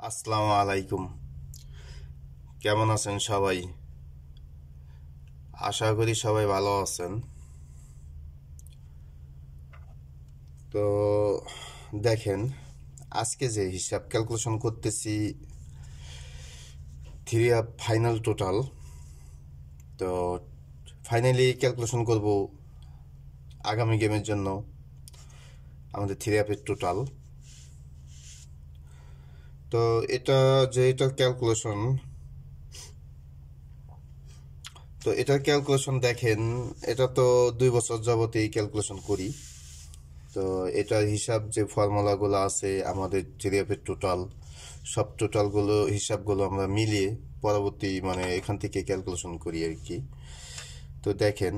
আসসালামু আলাইকুম। কেমন আছেন সবাই? আশা করি সবাই ভালো আছেন। তো দেখেন, আজকে যে হিসাব ক্যালকুলেশন করতেছি, থ্রি আপ ফাইনাল টোটাল। তো ফাইনালি ক্যালকুলেশন করব আগামী গেমের জন্য আমাদের থ্রি আপের টোটাল। তো এটা ক্যালকুলেশন, তো এটার ক্যালকুলেশন দেখেন, এটা তো 2 বছর যাবতই ক্যালকুলেশন করি। তো এটার হিসাব যে ফর্মুলাগুলো আছে আমাদের জিরিএফের টোটাল, সব টোটালগুলো হিসাবগুলো আমরা মিলিয়ে পরবর্তী মানে এখান থেকে ক্যালকুলেশন করি আর কি। তো দেখেন,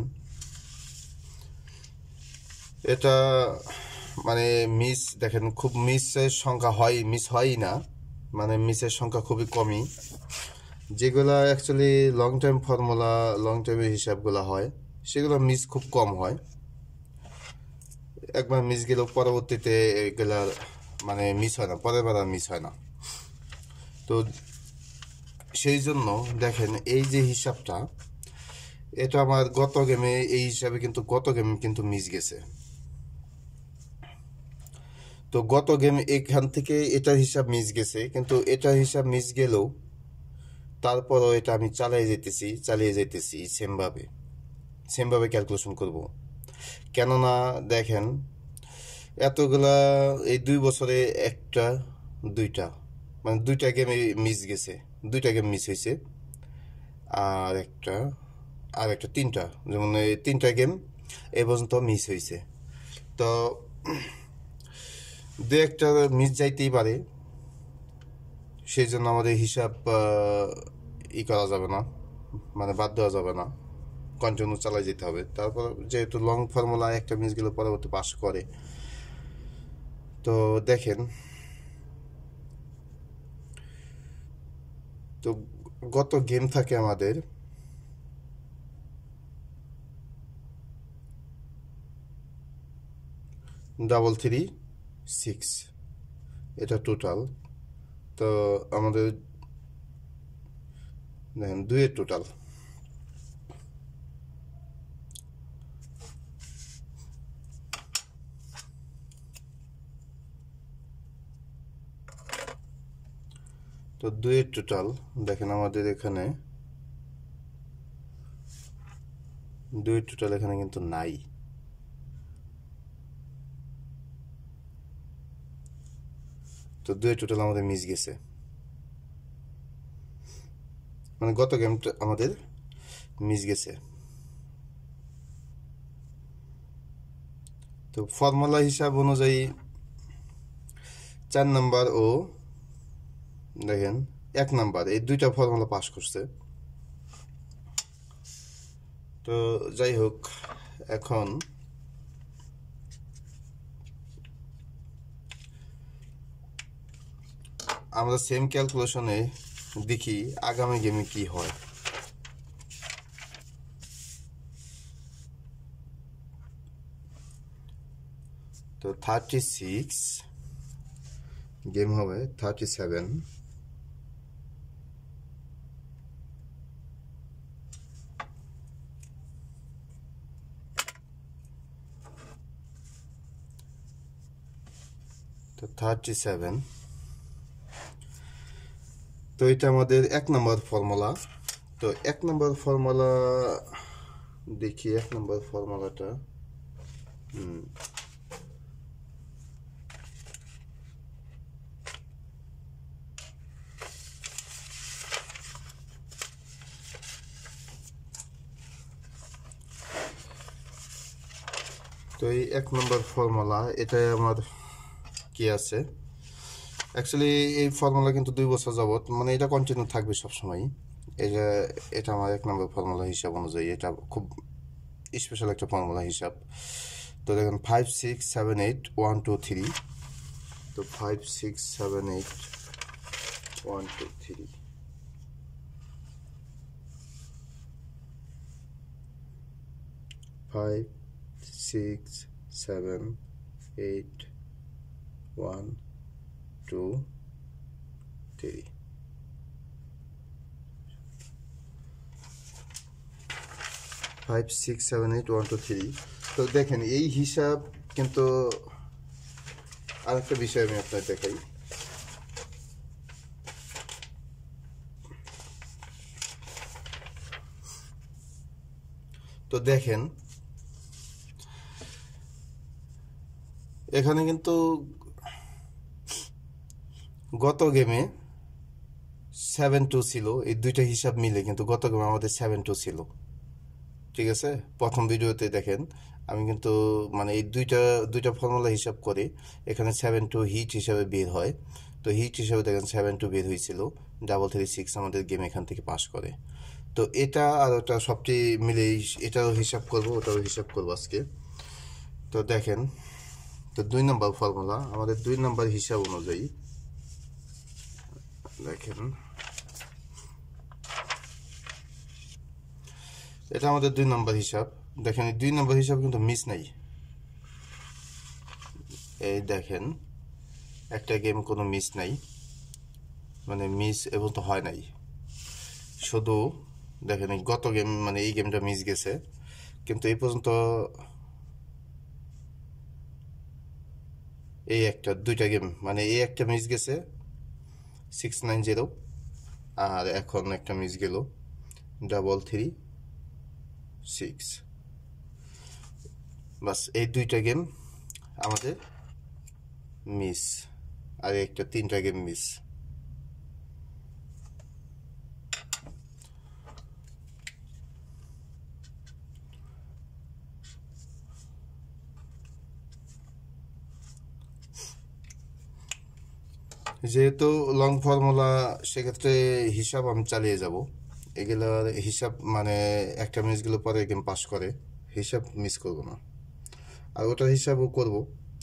এটা মানে দেখেন খুব মিসের সংখ্যা মিস হয়ই না, মানে মিসের সংখ্যা খুবই কমই। যেগুলো actually long time formula, long টাইমের হিসাবগুলো হয়, সেগুলো মিস খুব কম হয়। একবার মিস গেলেও পরবর্তীতে এগুলা মানে মিস হয় না, পরের বার আর মিস হয় না। তো সেই জন্য দেখেন, এই যে হিসাবটা, এটা আমার গত গেমে এই হিসাবে কিন্তু গত গেম কিন্তু মিস গেছে। তো গত গেম এখান থেকে এটার হিসাব মিস গেছে, কিন্তু এটার হিসাব মিস গেলেও তারপরও এটা আমি চালিয়ে যেতেছি সেমভাবে ক্যালকুলেশন করব। কেননা দেখেন, এতগুলা এই 2 বছরে দুইটা মানে দুইটা গেমে মিস গেছে, দুইটা গেম মিস হয়েছে। আর একটা আর একটা তিনটা, যেমন এই তিনটা গেম এ পর্যন্ত মিস হয়েছে। তো দু একটা মিস যাইতেই পারে, সেই জন্য আমাদের হিসাব করা যাবে না, মানে বাদ দেওয়া যাবে না, কন্টিনিউ চালাই যেতে হবে। তারপর যেহেতু লং ফর্মুলা একটা মিস গেলে পরবর্তী পাস করে। তো দেখেন, তো গত গেম থাকে আমাদের 336, এটা টোটাল। তো আমাদের দেখেন দুইয়ের টোটাল, তো দুইয়ের টোটাল দেখেন আমাদের এখানে দুইয়ের টোটাল এখানে কিন্তু নাই। তো দুইয়ের টোটাল আমাদের মিস গেছে, মানে গত গেমটা আমাদের মিস গেছে। তো ফর্মুলা হিসাব অনুযায়ী 4 নাম্বার ও দেখেন 1 নাম্বার, এই দুইটা ফর্মুলা পাস করছে। তো যাই হোক, এখন আমরা সেম ক্যালকুলেশনে দেখি আগামী গেমে কি হয়। তো 36 গেম হবে 37, তো 37। তো এটা আমাদের 1 নাম্বার ফর্মুলা। তো 1 নাম্বার ফর্মুলা দেখি, 1 নাম্বার ফর্মুলাটা তো এই 1 নাম্বার ফর্মুলা, এটাই আমার কি আছে। অ্যাকচুয়ালি এই ফর্মুলা কিন্তু 2 বছর যাবত, মানে এটা কন্টিনিউ থাকবে সবসময়। এটা এটা আমার 1 নাম্বার ফর্মুলা হিসাব অনুযায়ী এটা খুব স্পেশাল একটা ফর্মুলা হিসাব। তো দেখেন 5 6 7 8 1 2 3। তো 5 6 7 8 1 2 3, 5 6 7 8 1 2 3 5 6 7 8 1 2 3 তো দেখেন এই হিসাব কিন্তু আরেকটা বিষয় আমি আপনাদের দেখাই তো দেখেন এখানে কিন্তু গত গেমে 7-2 ছিল এই দুইটা হিসাব মিলে কিন্তু গত গেমে আমাদের 7-2 ছিল ঠিক আছে প্রথম ভিডিওতে দেখেন আমি কিন্তু মানে এই দুইটা ফর্মুলা হিসাব করে এখানে 7-2 হিট হিসাবে বের হয় তো হিট হিসাবে দেখেন 7-2 বের হয়েছিল 3-3-6 আমাদের গেম এখান থেকে পাস করে তো এটা আর ওটা সবচেয়ে মিলে এটাও হিসাব করব ওটাও হিসাব করব আজকে তো দেখেন তো 2 নম্বর ফর্মুলা আমাদের 2 নম্বর হিসাব অনুযায়ী দেখেন এটা আমাদের 2 নম্বর হিসাব দেখেন এই 2 নম্বর হিসাব কিন্তু মিস নাই এই দেখেন একটা গেম কোনো মিস নাই মানে মিস এবং তো হয় নাই শুধু দেখেন এই গত গেম মানে এই গেমটা মিস গেছে কিন্তু এই পর্যন্ত এই একটা দুইটা গেম মানে এই একটা মিস গেছে 690 আর এখন একটা মিস গেল 336 বাস এই দুইটা গেম আমাদের মিস আর একটা 3টা গেম মিস যেহেতু লং ফর্মুলা সেক্ষেত্রে হিসাব আমি চালিয়ে যাব এগুলোর হিসাব মানে একটা মিস গেলে পরে গেম পাস করে হিসাব মিস করব না আর ওটার হিসাবও করব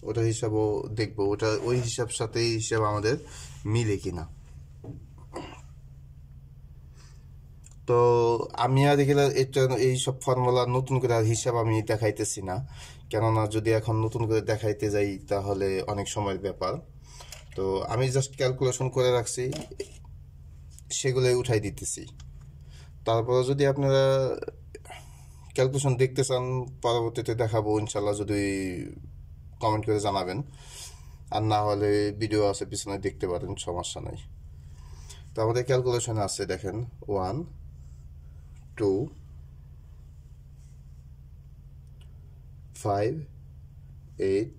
ওটার হিসাবও দেখব ওটা ওই হিসাব সাথে হিসাব আমাদের মিলে কিনা তো আমি আর এগুলো এটা এইসব ফর্মুলা নতুন করে আর হিসাব আমি দেখাইতেছি না কেননা যদি এখন নতুন করে দেখাইতে যাই তাহলে অনেক সময়ের ব্যাপার তো আমি জাস্ট ক্যালকুলেশন করে রাখছি সেগুলোই উঠাই দিতেছি তারপরে যদি আপনারা ক্যালকুলেশন দেখতে চান পরবর্তীতে দেখাবো ইনশাল্লাহ যদি কমেন্ট করে জানাবেন আর না হলে ভিডিও আছে পিছনে দেখতে পারেন সমস্যা নাই তো আমাদের ক্যালকুলেশনে আছে দেখেন 1 2 5 8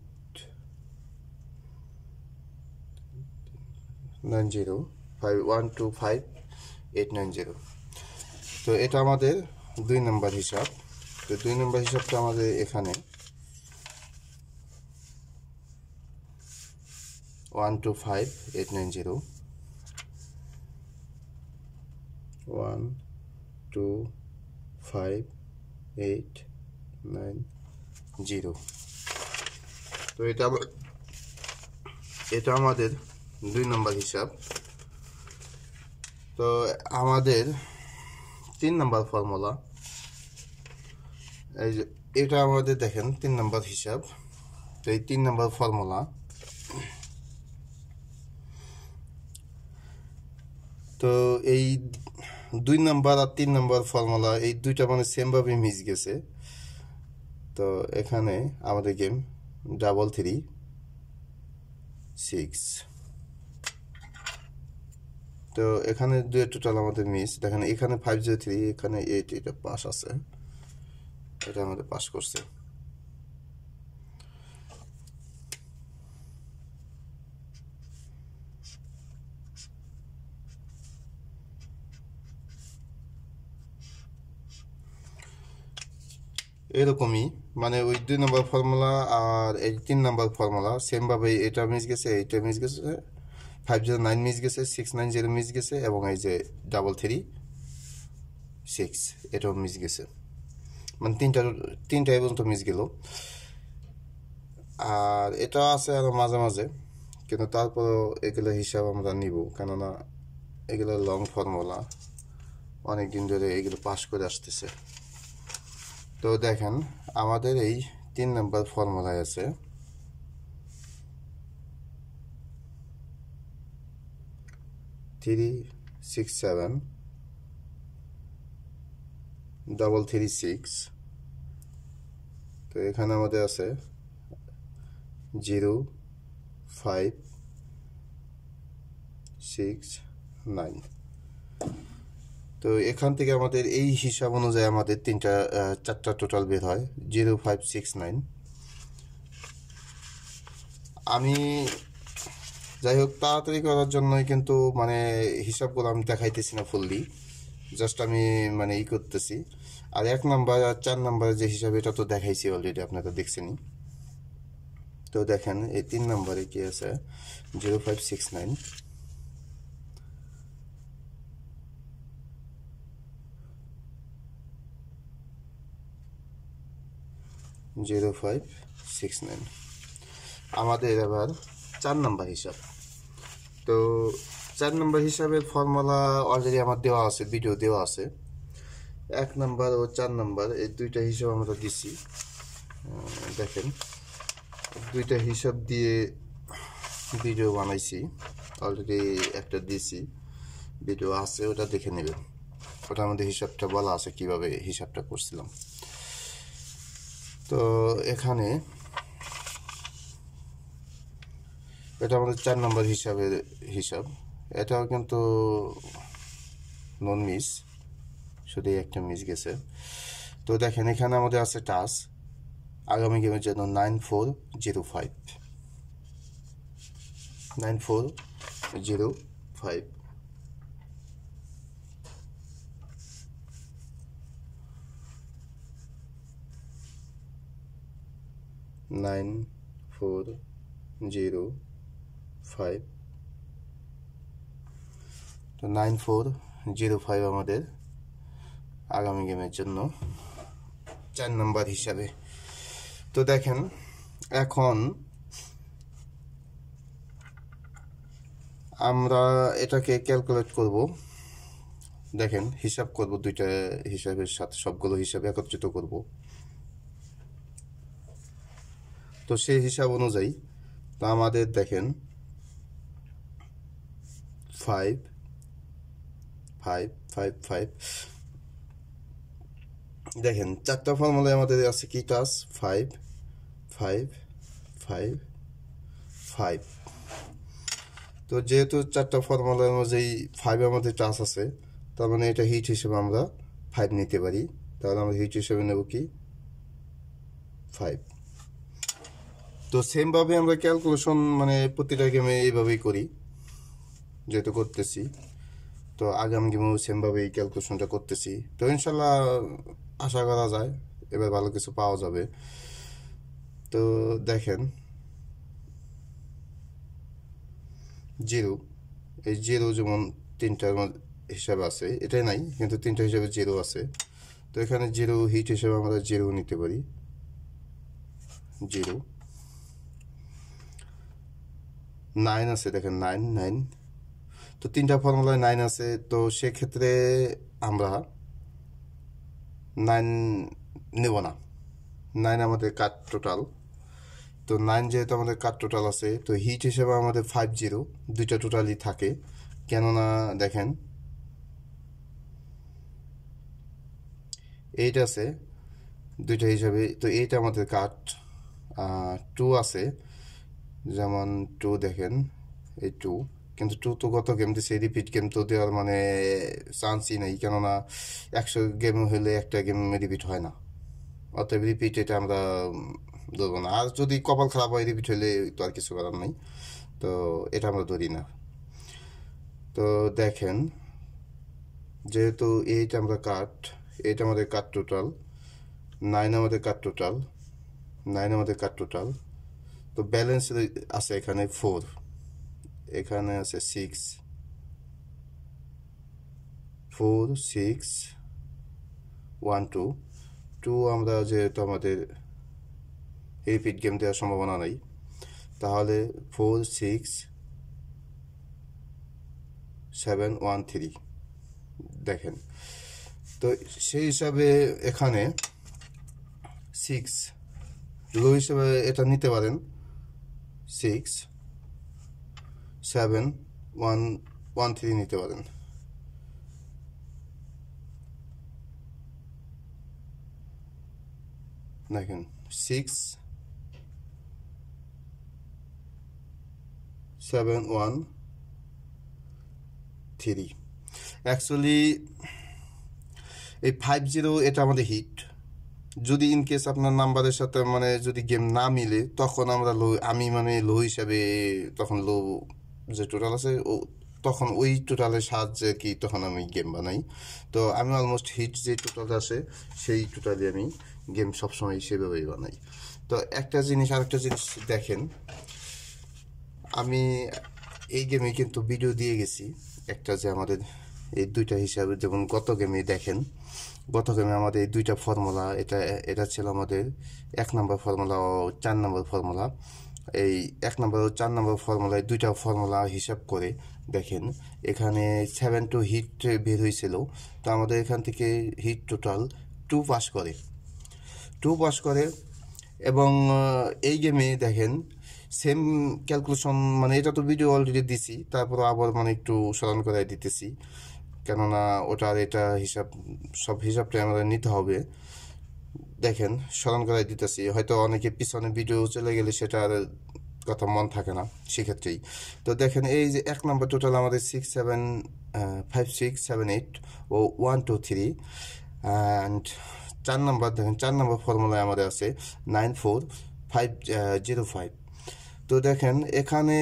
90 5 1 2 5 8 90 তো এটা আমাদের 2 নম্বর হিসাব তো 2 নম্বর হিসাবটা আমাদের এখানে 1 2 5 8 90 1 2 5 8 9 0 তো এটা আমাদের 2 নম্বর হিসাব তো আমাদের 3 নম্বর ফর্মুলা এই যে এটা আমাদের দেখেন 3 নম্বর হিসাব তো এই 3 নম্বর ফর্মুলা তো এই 2 নম্বর আর 3 নম্বর ফর্মুলা এই দুইটা মানে সেম ভাবে মিস গেছে তো এখানে আমাদের গেম 336 তো এখানে দুই টোটাল আমাদের মিস দেখেন এখানে 503 এখানে 8 এটা পাস আছে এটা আমাদের পাস করছে এরকমই মানে ওই 2 নম্বর ফর্মুলা আর এই 3 নম্বর ফর্মুলা সেম ভাবে এটা মিস গেছে এইটা মিস গেছে 509 মিস গেছে 690 মিস গেছে এবং এই যে 336 এটাও মিস গেছে মানে তিনটা পর্যন্ত মিস গেল আর এটা আছে আরো মাঝে মাঝে কিন্তু তারপরও এগুলো হিসাব আমরা নিব কেননা এগুলো লং ফর্মুলা অনেক দিন ধরে এগুলো পাস করে আসতেছে তো দেখেন আমাদের এই 3 নম্বর ফর্মুলায় আছে 367 336 তো এখানে আমাদের আছে 0569 তো এখান থেকে আমাদের এই হিসাব অনুযায়ী আমাদের চারটা টোটাল বের হয় 0569 আমি যাই হোক তাড়াতাড়ি করার জন্যই কিন্তু মানে হিসাবগুলো আমি দেখাইতেছি না ফুললি জাস্ট আমি মানে করতেছি আর 1 নাম্বার আর 4 নাম্বারের যে হিসাব এটা তো দেখাইছি অলরেডি আপনারা দেখছেনই তো দেখেন এই 3 নম্বরে কি আছে 0569 0569 আমাদের এবার 4 নম্বর হিসাব তো 4 নম্বর হিসাবের ফর্মুলা অলরেডি আমার দেওয়া আছে ভিডিও দেওয়া আছে 1 নম্বর ও 4 নম্বর এই দুইটা হিসাব আমরা দিছি দেখেন দুইটা হিসাব দিয়ে ভিডিও বানাইছি অলরেডি একটা দিছি ভিডিও আছে ওটা দেখে নেবেন ওটার মধ্যে হিসাবটা বলা আছে কিভাবে হিসাবটা করছিলাম তো এখানে এটা আমাদের 4 নম্বর হিসাবের হিসাব এটাও কিন্তু নন মিস শুধু একটা মিস গেছে তো দেখেন এখানে আমাদের আছে টাস আগামী গেমের জন্য 9405 9405 9405 তো 9405 আমাদের আগামী গেমের জন্য 4 নম্বর হিসাবে তো দেখেন এখন আমরা এটাকে ক্যালকুলেট করব দেখেন হিসাব করব দুইটা হিসাবের সাথে সবগুলো হিসাব একত্রিত করব তো সেই হিসাব অনুযায়ী তো আমাদের দেখেন 5 5 5 5 দেখেন চারটা ফর্মুলায় আমাদের আছে কি টাস 5 5 5 5 তো যেহেতু চারটা ফর্মুলার অনুযায়ী 5 আমাদের টাস আছে তার মানে এটা হিট হিসেবে আমরা 5 নিতে পারি তাহলে আমরা হিট হিসেবে নেব কি 5 তো সেমভাবে আমরা ক্যালকুলেশন মানে প্রতিটা গেমে এইভাবেই করি যেহেতু করতেছি তো আগামী গেমেও সেমভাবেই ক্যালকুলেশনটা করতেছি তো ইনশাল্লাহ আশা করা যায় এবার ভালো কিছু পাওয়া যাবে তো দেখেন 0 এই 0 যেমন 3টার হিসাবে আছে এটাই নাই কিন্তু 3টা হিসাবে 0 আছে তো এখানে 0 হিট হিসেবে আমরা 0 নিতে পারি 0 9 আছে দেখেন 9 9 তো 3টা ফর্মুলায় 9 আছে তো সেক্ষেত্রে আমরা 9 নেব না 9 আমাদের কাট টোটাল তো 9 যেহেতু আমাদের কাট টোটাল আছে তো হিট হিসেবে আমাদের 50 দুইটা টোটালই থাকে কেননা দেখেন 8 আছে দুইটা হিসাবে তো 8 আমাদের কাট 2 আছে যেমন 2 দেখেন এই 2 কিন্তু 2 তো গত গেম দিচ্ছে রিপিট গেম তো দেওয়ার মানে চান্সই নেই কেননা 100 গেম হলে একটা গেম রিপিট হয় না অতএব রিপিট এটা আমরা ধরবো না আর যদি কপাল খারাপ হয় রিপিট হলে তো আর কিছু করার নেই তো এটা আমরা ধরি না তো দেখেন যেহেতু 8 আমরা কাট 8 আমাদের কাট টোটাল 9 আমাদের কাট টোটাল 9 আমাদের কাট টোটাল তো ব্যালেন্স আছে এখানে 4 এখানে আছে 6 4 6 1 2 2 আমরা যেহেতু আমাদের রিপিট গেম দেওয়ার সম্ভাবনা নাই তাহলে 4 6 7 1 3 দেখেন তো সেই হিসাবে এখানে 6 লো হিসাবে এটা নিতে পারেন 6 7 1 1-3 নিতে পারেন। দেখেন 6-7-1-3। অ্যাকচুয়ালি এই 5-0 এটা আমাদের হিট। যদি ইন কেস আপনার নাম্বারের সাথে মানে যদি গেম না মিলে তখন আমরা আমি মানে লো হিসাবে তখন লো যে টোটাল আছে তখন ওই টোটালের সাহায্যে কি তখন আমি গেম বানাই। তো আমি অলমোস্ট হিট যে টোটাল আসে সেই টোটালে আমি গেম সবসময় সেভাবেই বানাই। তো আরেকটা জিনিস দেখেন, আমি এই গেমে কিন্তু ভিডিও দিয়ে গেছি একটা, যে আমাদের এই দুইটা হিসাবে, যেমন গত গেমে দেখেন, গত গেমে আমাদের এই দুইটা ফর্মুলা, এটা ছিল আমাদের 1 নম্বর ফর্মুলা ও 4 নম্বর ফর্মুলা। এই 1 নম্বর ও 4 নম্বর ফর্মুলায় দুইটা ফর্মুলা হিসাব করে দেখেন এখানে 7 হিট বের হয়েছিল। তো আমাদের এখান থেকে হিট টোটাল 2 পাস করে এবং এই গেমে দেখেন সেম ক্যালকুলেশন, মানে এটা তো ভিডিও অলরেডি দিছি, তারপর আবার মানে একটু স্মরণ করাই দিতেছি, কেননা ওটার এটা সব হিসাবটা আমাদের নিতে হবে। দেখেন স্মরণ করাই দিতেছি, হয়তো অনেকে পিছনে ভিডিও চলে গেলে সেটা আর কথা মন থাকে না সেক্ষেত্রেই। তো দেখেন এই যে 1 নম্বর টোটাল আমাদের 5-6-7-8 ও 1-2-3 অ্যান্ড 4 নম্বর দেখেন 4 নম্বর ফর্মুলায় আমাদের আছে 9-4-5-0-5। তো দেখেন এখানে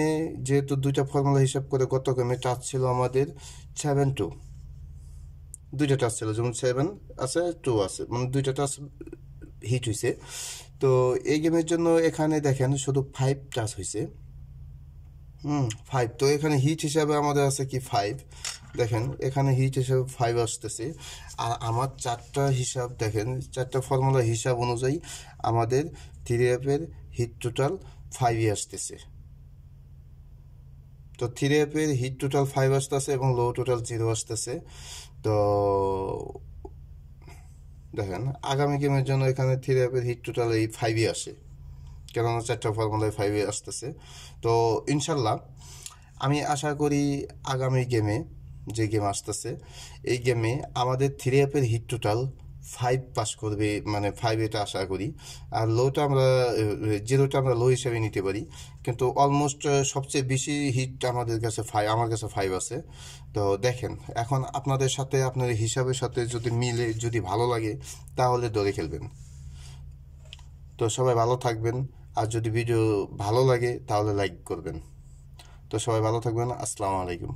যেহেতু দুইটা ফর্মুলা হিসাব করে গত গেমে টাচ ছিল আমাদের 7-2, দুইটা টাচ ছিল, যেমন 7 আছে 2 আছে, মানে দুইটা টাচ হিট হয়েছে। তো এই গেমের জন্য এখানে দেখেন শুধু 5 টাচ হয়েছে, 5। তো এখানে হিট হিসাবে আমাদের আছে কি 5, দেখেন এখানে হিট হিসাবে 5 আসতেছে। আর আমার 4টা হিসাব দেখেন, 4টা ফর্মুলা হিসাব অনুযায়ী আমাদের 3F-এর হিট টোটাল 5ই আসতেছে। তো 3F-এর হিট টোটাল 5 আসতেছে এবং লো টোটাল 0 আসতেছে। তো দেখেন আগামী গেমের জন্য এখানে 3F-এর হিট টোটাল এই 5ই আসে, কেননা 4টা ফর্মুলায় 5ই আসতেছে। তো ইনশাল্লাহ আমি আশা করি আগামী গেমে যে গেম আসতেছে এই গেমে আমাদের 3F-এর হিট টোটাল 5 পাস করবে, মানে 5 এটা আশা করি। আর লোটা আমরা 0টা আমরা লো হিসাবে নিতে পারি, কিন্তু অলমোস্ট সবচেয়ে বেশি হিট আমাদের কাছে 5, আমার কাছে 5 আছে। তো দেখেন এখন আপনাদের সাথে আপনার হিসাবের সাথে যদি মিলে, যদি ভালো লাগে তাহলে ধরে খেলবেন। তো সবাই ভালো থাকবেন, আর যদি ভিডিও ভালো লাগে তাহলে লাইক করবেন। তো সবাই ভালো থাকবেন, আসসালামু আলাইকুম।